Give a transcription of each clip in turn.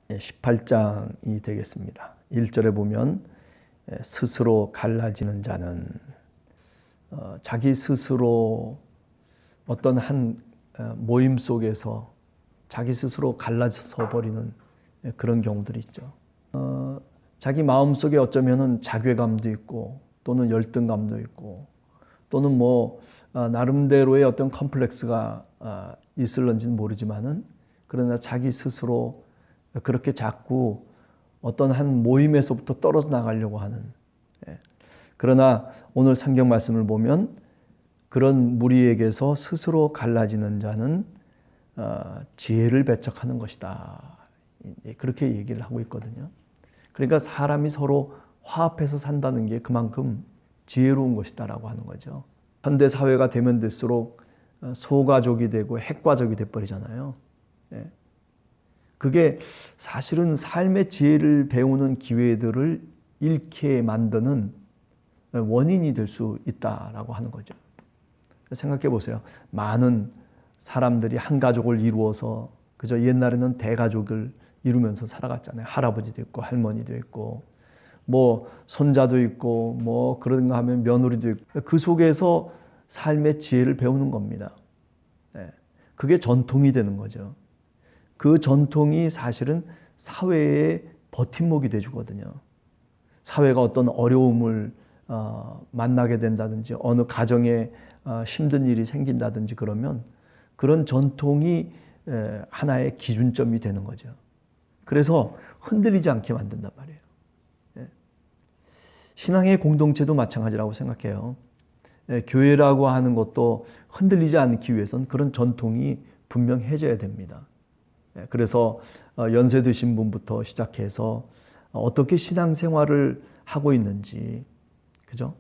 18장이 되겠습니다. 1절에 보면 스스로 갈라지는 자는 자기 스스로 어떤 한 모임 속에서 자기 스스로 갈라져 버리는 그런 경우들이 있죠. 자기 마음속에 어쩌면은 자괴감도 있고 또는 열등감도 있고 또는 나름대로의 어떤 컴플렉스가 있을런지는 모르지만은 그러나 자기 스스로 그렇게 자꾸 어떤 한 모임에서부터 떨어져 나가려고 하는. 그러나 오늘 성경 말씀을 보면 그런 무리에게서 스스로 갈라지는 자는 지혜를 배척하는 것이다. 그렇게 얘기를 하고 있거든요. 그러니까 사람이 서로 화합해서 산다는 게 그만큼 지혜로운 것이다라고 하는 거죠. 현대 사회가 되면 될수록 소가족이 되고 핵가족이 돼버리잖아요. 그게 사실은 삶의 지혜를 배우는 기회들을 잃게 만드는 원인이 될 수 있다라고 하는 거죠. 생각해 보세요. 많은 사람들이 한 가족을 이루어서 그저 옛날에는 대가족을 이루면서 살아갔잖아요. 할아버지도 있고 할머니도 있고 손자도 있고 그런가 하면 며느리도 있고 그 속에서 삶의 지혜를 배우는 겁니다. 그게 전통이 되는 거죠. 그 전통이 사실은 사회의 버팀목이 돼주거든요. 사회가 어떤 어려움을 만나게 된다든지 어느 가정에 힘든 일이 생긴다든지 그러면 그런 전통이 하나의 기준점이 되는 거죠. 그래서 흔들리지 않게 만든단 말이에요. 신앙의 공동체도 마찬가지라고 생각해요. 교회라고 하는 것도 흔들리지 않기 위해서는 그런 전통이 분명해져야 됩니다. 그래서 연세 드신 분부터 시작해서 어떻게 신앙생활을 하고 있는지, 그죠?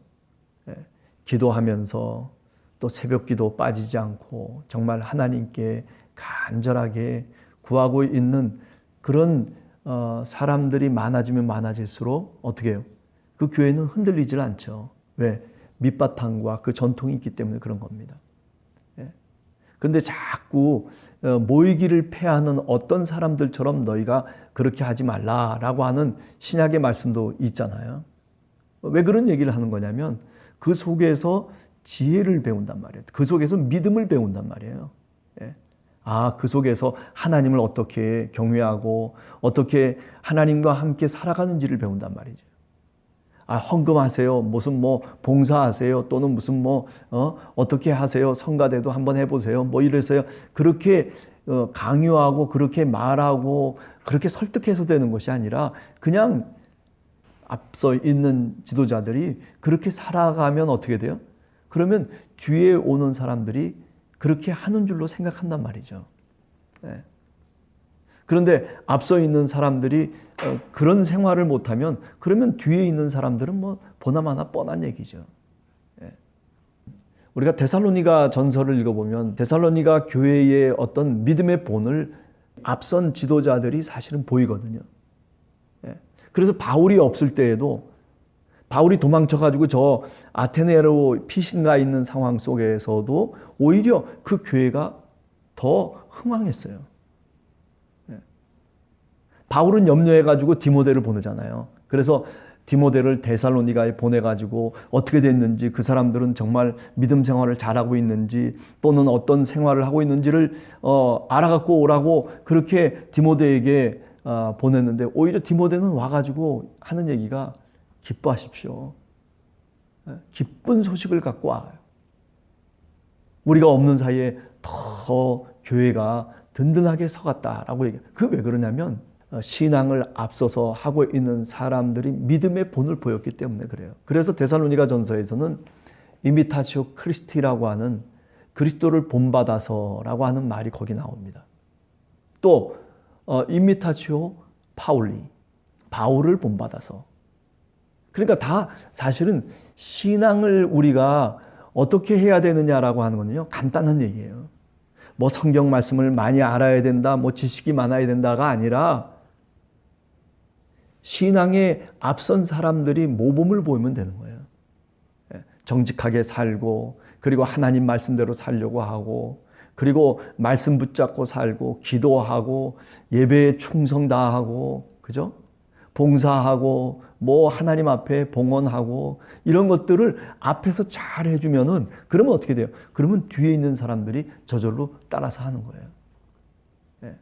기도하면서 또 새벽기도 빠지지 않고 정말 하나님께 간절하게 구하고 있는 그런 사람들이 많아지면 많아질수록 어떻게 해요? 그 교회는 흔들리질 않죠. 왜? 밑바탕과 그 전통이 있기 때문에 그런 겁니다. 그런데 자꾸 모이기를 패하는 어떤 사람들처럼 너희가 그렇게 하지 말라라고 하는 신약의 말씀도 있잖아요. 왜 그런 얘기를 하는 거냐면 그 속에서 지혜를 배운단 말이에요. 그 속에서 믿음을 배운단 말이에요. 그 속에서 하나님을 어떻게 경외하고 어떻게 하나님과 함께 살아가는지를 배운단 말이죠. 헌금하세요. 무슨 봉사하세요. 또는 무슨 어떻게 하세요. 성가대도 한번 해보세요. 이래서요. 그렇게 강요하고 그렇게 말하고 그렇게 설득해서 되는 것이 아니라 그냥 앞서 있는 지도자들이 그렇게 살아가면 어떻게 돼요? 그러면 뒤에 오는 사람들이 그렇게 하는 줄로 생각한단 말이죠. 그런데 앞서 있는 사람들이 그런 생활을 못하면 그러면 뒤에 있는 사람들은 보나마나 뻔한 얘기죠. 우리가 데살로니가 전서를 읽어보면 데살로니가 교회의 어떤 믿음의 본을 앞선 지도자들이 사실은 보이거든요. 그래서 바울이 없을 때에도 바울이 도망쳐가지고 저 아테네로 피신가 있는 상황 속에서도 오히려 그 교회가 더 흥왕했어요. 바울은 염려해가지고 디모데를 보내잖아요. 그래서 디모데를 데살로니가에 보내가지고 어떻게 됐는지 그 사람들은 정말 믿음 생활을 잘하고 있는지 또는 어떤 생활을 하고 있는지를 알아갖고 오라고 그렇게 디모데에게 보냈는데 오히려 디모데는 와가지고 하는 얘기가 기뻐하십시오. 기쁜 소식을 갖고 와요. 우리가 없는 사이에 더 교회가 든든하게 서갔다라고 얘기해요. 그게 왜 그러냐면 신앙을 앞서서 하고 있는 사람들이 믿음의 본을 보였기 때문에 그래요. 그래서 데살로니가 전서에서는 이미타치오 크리스티라고 하는 그리스도를 본받아서라고 하는 말이 거기 나옵니다. 또 이미타치오 파울리, 바울을 본받아서. 그러니까 다 사실은 신앙을 우리가 어떻게 해야 되느냐라고 하는 거는요, 간단한 얘기예요. 성경 말씀을 많이 알아야 된다, 지식이 많아야 된다가 아니라 신앙에 앞선 사람들이 모범을 보이면 되는 거예요. 정직하게 살고 그리고 하나님 말씀대로 살려고 하고 그리고 말씀 붙잡고 살고 기도하고 예배에 충성 다하고 그죠? 봉사하고 뭐 하나님 앞에 봉헌하고 이런 것들을 앞에서 잘 해주면은 그러면 어떻게 돼요? 그러면 뒤에 있는 사람들이 저절로 따라서 하는 거예요. 네.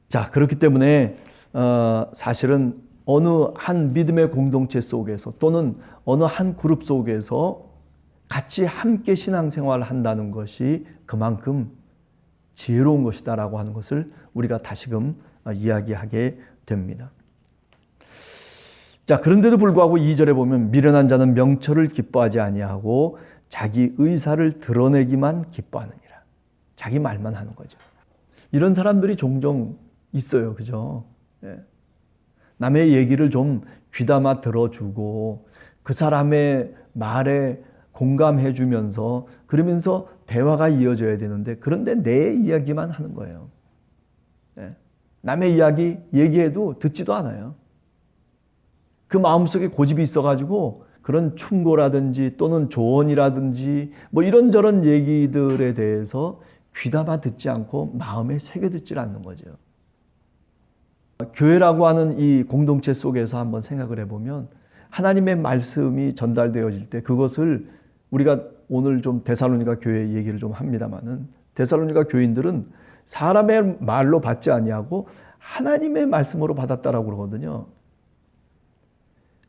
자, 그렇기 때문에 사실은 어느 한 믿음의 공동체 속에서 또는 어느 한 그룹 속에서 같이 함께 신앙생활을 한다는 것이 그만큼 지혜로운 것이다라고 하는 것을 우리가 다시금 이야기하게 됩니다. 자, 그런데도 불구하고 2절에 보면 미련한 자는 명철을 기뻐하지 아니하고 자기 의사를 드러내기만 기뻐하느니라. 자기 말만 하는 거죠. 이런 사람들이 종종 있어요. 그죠? 예. 남의 얘기를 좀 귀담아 들어주고 그 사람의 말에 공감해 주면서 그러면서 대화가 이어져야 되는데 그런데 내 이야기만 하는 거예요. 예. 남의 이야기 얘기해도 듣지도 않아요. 그 마음속에 고집이 있어가지고 그런 충고라든지 또는 조언이라든지 뭐 이런저런 얘기들에 대해서 귀담아 듣지 않고 마음에 새겨듣지 않는 거죠. 교회라고 하는 이 공동체 속에서 한번 생각을 해보면 하나님의 말씀이 전달되어질 때 그것을 우리가 오늘 좀 데살로니가 교회 얘기를 좀 합니다만은 데살로니가 교인들은 사람의 말로 받지 아니하고 하나님의 말씀으로 받았다라고 그러거든요.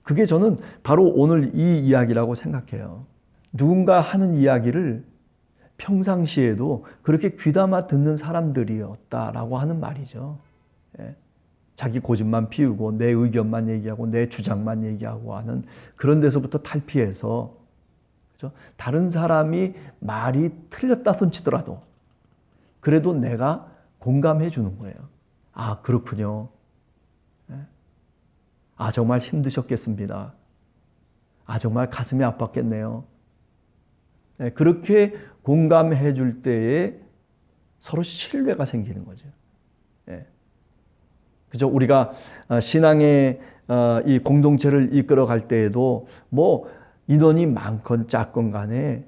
그게 저는 바로 오늘 이 이야기라고 생각해요. 누군가 하는 이야기를 평상시에도 그렇게 귀담아 듣는 사람들이었다라고 하는 말이죠. 예. 자기 고집만 피우고 내 의견만 얘기하고 내 주장만 얘기하고 하는 그런 데서부터 탈피해서 그렇죠? 다른 사람이 말이 틀렸다 손치더라도 그래도 내가 공감해 주는 거예요. 아, 그렇군요. 아, 정말 힘드셨겠습니다. 아, 정말 가슴이 아팠겠네요. 그렇게 공감해 줄 때에 서로 신뢰가 생기는 거죠. 그죠? 우리가 신앙의 이 공동체를 이끌어 갈 때에도 뭐 인원이 많건 작건 간에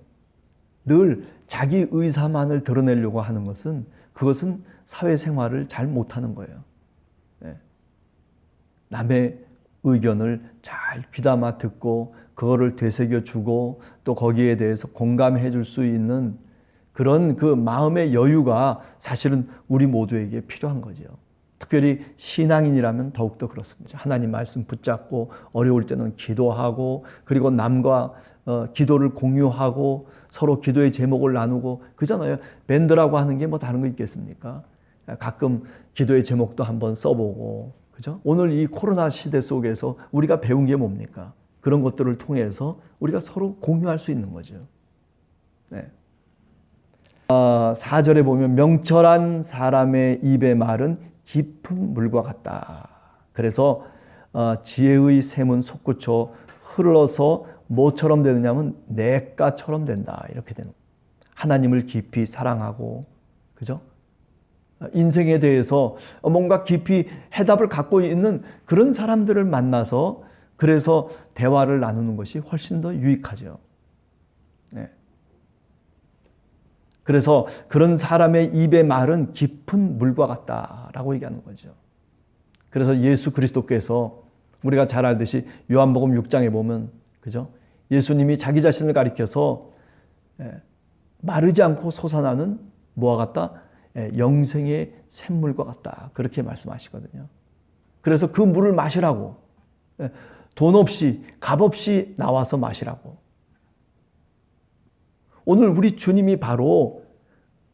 늘 자기 의사만을 드러내려고 하는 것은 그것은 사회생활을 잘 못하는 거예요. 남의 의견을 잘 귀담아 듣고 그거를 되새겨주고 또 거기에 대해서 공감해 줄 수 있는 그런 그 마음의 여유가 사실은 우리 모두에게 필요한 거죠. 특별히 신앙인이라면 더욱더 그렇습니다. 하나님 말씀 붙잡고 어려울 때는 기도하고 그리고 남과 기도를 공유하고 서로 기도의 제목을 나누고 그잖아요. 밴드라고 하는 게 뭐 다른 거 있겠습니까? 가끔 기도의 제목도 한번 써보고 그죠? 오늘 이 코로나 시대 속에서 우리가 배운 게 뭡니까? 그런 것들을 통해서 우리가 서로 공유할 수 있는 거죠. 네. 4절에 보면 명철한 사람의 입의 말은 깊은 물과 같다. 그래서 지혜의 샘은 솟구쳐 흘러서 뭐처럼 되느냐면 냇가처럼 된다. 이렇게 되는 거예요. 하나님을 깊이 사랑하고 그죠? 인생에 대해서 뭔가 깊이 해답을 갖고 있는 그런 사람들을 만나서 그래서 대화를 나누는 것이 훨씬 더 유익하죠. 네. 그래서 그런 사람의 입의 말은 깊은 물과 같다라고 얘기하는 거죠. 그래서 예수 그리스도께서 우리가 잘 알듯이 요한복음 6장에 보면 그죠? 예수님이 자기 자신을 가리켜서 마르지 않고 솟아나는 뭐와 같다? 영생의 샘물과 같다. 그렇게 말씀하시거든요. 그래서 그 물을 마시라고 돈 없이 값 없이 나와서 마시라고. 오늘 우리 주님이 바로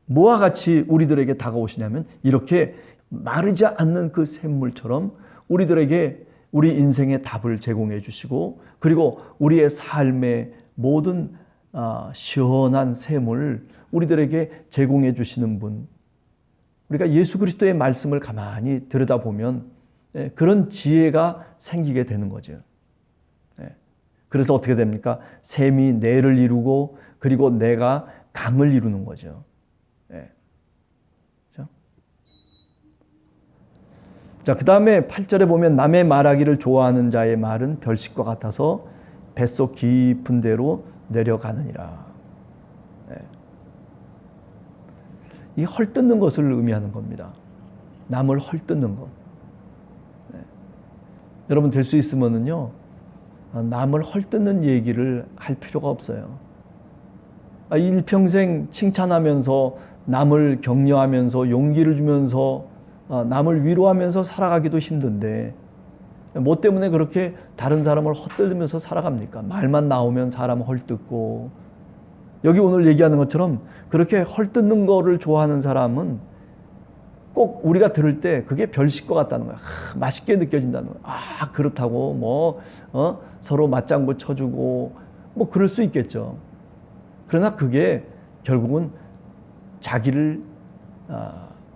뭐와 같이 우리들에게 다가오시냐면 이렇게 마르지 않는 그 샘물처럼 우리들에게 우리 인생의 답을 제공해 주시고 그리고 우리의 삶의 모든 시원한 샘을 우리들에게 제공해 주시는 분. 우리가 예수 그리스도의 말씀을 가만히 들여다보면 그런 지혜가 생기게 되는 거죠. 그래서 어떻게 됩니까? 샘이 내를 이루고 그리고 내가 강을 이루는 거죠. 그렇죠? 자, 그 다음에 8절에 보면 남의 말하기를 좋아하는 자의 말은 별식과 같아서 뱃속 깊은 데로 내려가느니라. 이 헐뜯는 것을 의미하는 겁니다. 남을 헐뜯는 것. 네. 여러분 될 수 있으면은요, 남을 헐뜯는 얘기를 할 필요가 없어요. 일평생 칭찬하면서 남을 격려하면서 용기를 주면서 남을 위로하면서 살아가기도 힘든데 뭐 때문에 그렇게 다른 사람을 헛들으면서 살아갑니까? 말만 나오면 사람 헐뜯고, 여기 오늘 얘기하는 것처럼 그렇게 헐뜯는 거를 좋아하는 사람은 꼭 우리가 들을 때 그게 별식과 같다는 거야. 맛있게 느껴진다는 거야. 그렇다고 서로 맞장구 쳐주고 그럴 수 있겠죠. 그러나 그게 결국은 자기를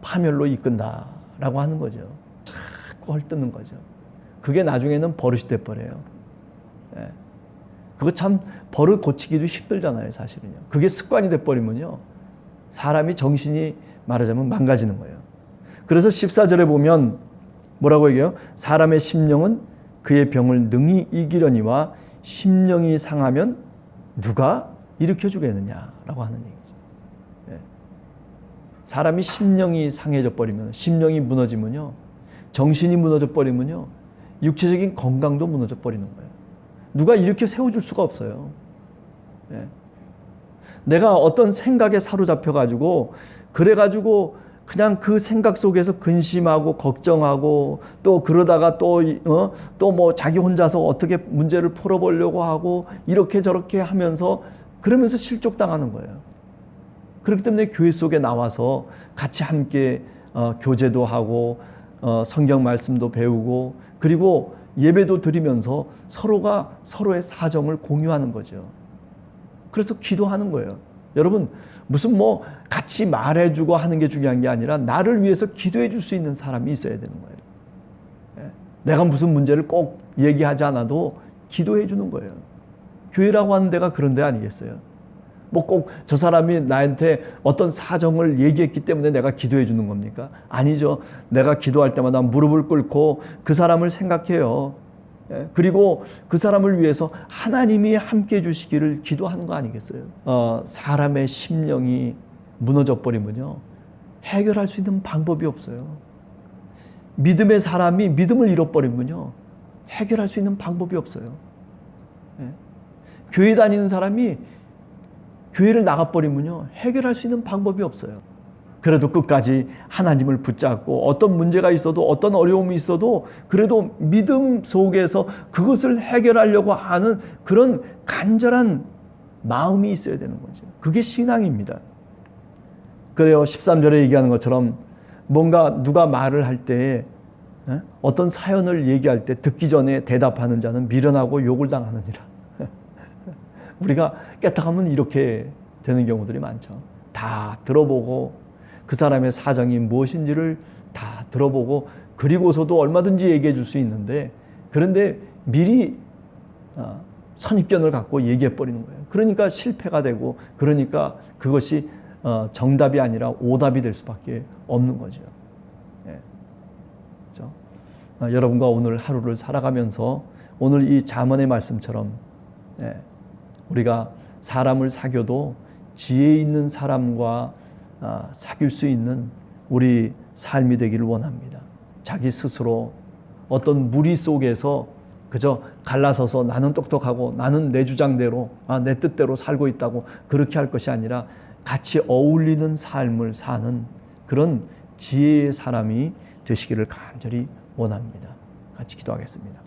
파멸로 이끈다라고 하는 거죠. 자꾸 헐뜯는 거죠. 그게 나중에는 버릇이 돼버려요. 예. 그거 참 버릇 고치기도 힘들잖아요, 사실은요. 그게 습관이 돼버리면요, 사람이 정신이 말하자면 망가지는 거예요. 그래서 14절에 보면 뭐라고 얘기해요? 사람의 심령은 그의 병을 능히 이기려니와 심령이 상하면 누가 일으켜주겠느냐라고 하는 얘기죠. 예. 사람이 심령이 상해져 버리면, 심령이 무너지면요, 정신이 무너져 버리면요, 육체적인 건강도 무너져 버리는 거예요. 누가 이렇게 세워줄 수가 없어요. 예. 내가 어떤 생각에 사로잡혀가지고 그래가지고 그냥 그 생각 속에서 근심하고 걱정하고 또 그러다가 또 뭐 자기 혼자서 어떻게 문제를 풀어보려고 하고 이렇게 저렇게 하면서 그러면서 실족당하는 거예요. 그렇기 때문에 교회 속에 나와서 같이 함께 교제도 하고 성경 말씀도 배우고 그리고 예배도 드리면서 서로가 서로의 사정을 공유하는 거죠. 그래서 기도하는 거예요. 여러분 무슨 같이 말해주고 하는 게 중요한 게 아니라 나를 위해서 기도해 줄 수 있는 사람이 있어야 되는 거예요. 내가 무슨 문제를 꼭 얘기하지 않아도 기도해 주는 거예요. 교회라고 하는 데가 그런 데 아니겠어요? 꼭 저 사람이 나한테 어떤 사정을 얘기했기 때문에 내가 기도해 주는 겁니까? 아니죠. 내가 기도할 때마다 무릎을 꿇고 그 사람을 생각해요. 그리고 그 사람을 위해서 하나님이 함께 해주시기를 기도하는 거 아니겠어요? 사람의 심령이 무너져 버리면요, 해결할 수 있는 방법이 없어요. 믿음의 사람이 믿음을 잃어버리면요, 해결할 수 있는 방법이 없어요. 교회 다니는 사람이 교회를 나가버리면요, 해결할 수 있는 방법이 없어요. 그래도 끝까지 하나님을 붙잡고 어떤 문제가 있어도 어떤 어려움이 있어도 그래도 믿음 속에서 그것을 해결하려고 하는 그런 간절한 마음이 있어야 되는 거죠. 그게 신앙입니다. 그래요. 13절에 얘기하는 것처럼 뭔가 누가 말을 할 때 어떤 사연을 얘기할 때 듣기 전에 대답하는 자는 미련하고 욕을 당하느니라. 우리가 깨딱하면 이렇게 되는 경우들이 많죠. 다 들어보고 그 사람의 사정이 무엇인지를 다 들어보고 그리고서도 얼마든지 얘기해 줄 수 있는데, 그런데 미리 선입견을 갖고 얘기해 버리는 거예요. 그러니까 실패가 되고, 그러니까 그것이 정답이 아니라 오답이 될 수밖에 없는 거죠. 예. 그렇죠? 여러분과 오늘 하루를 살아가면서 오늘 이 잠언의 말씀처럼 우리가 사람을 사귀어도 지혜 있는 사람과 사귈 수 있는 우리 삶이 되기를 원합니다. 자기 스스로 어떤 무리 속에서 그저 갈라서서 나는 똑똑하고 나는 내 주장대로 내 뜻대로 살고 있다고 그렇게 할 것이 아니라 같이 어울리는 삶을 사는 그런 지혜의 사람이 되시기를 간절히 원합니다. 같이 기도하겠습니다.